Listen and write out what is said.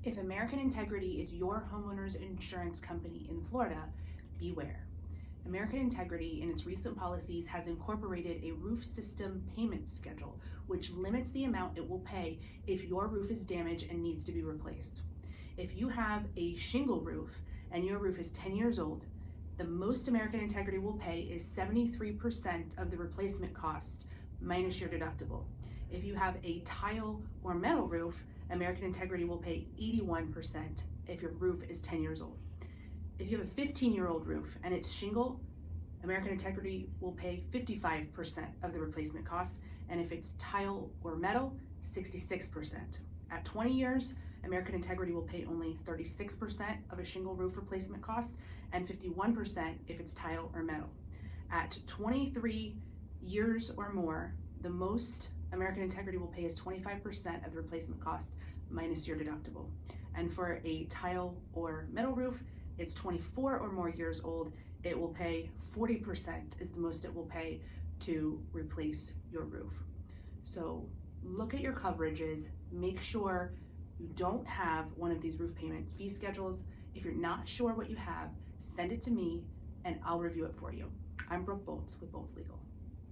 If American Integrity is your homeowner's insurance company in Florida, beware. American Integrity, in its recent policies, has incorporated a roof system payment schedule, which limits the amount it will pay if your roof is damaged and needs to be replaced. If you have a shingle roof and your roof is 10 years old, the most American Integrity will pay is 73% of the replacement cost minus your deductible. If you have a tile or metal roof, American Integrity will pay 81% if your roof is 10 years old. If you have a 15-year-old roof and it's shingle, American Integrity will pay 55% of the replacement cost, and if it's tile or metal, 66%. At 20 years, American Integrity will pay only 36% of a shingle roof replacement cost and 51% if it's tile or metal. At 23 years or more, the most American Integrity will pay is 25% of the replacement cost minus your deductible. And for a tile or metal roof, it's 24 or more years old, it will pay 40% is the most it will pay to replace your roof. So look at your coverages, make sure you don't have one of these roof payment fee schedules. If you're not sure what you have, send it to me and I'll review it for you. I'm Boltz with Boltz Legal.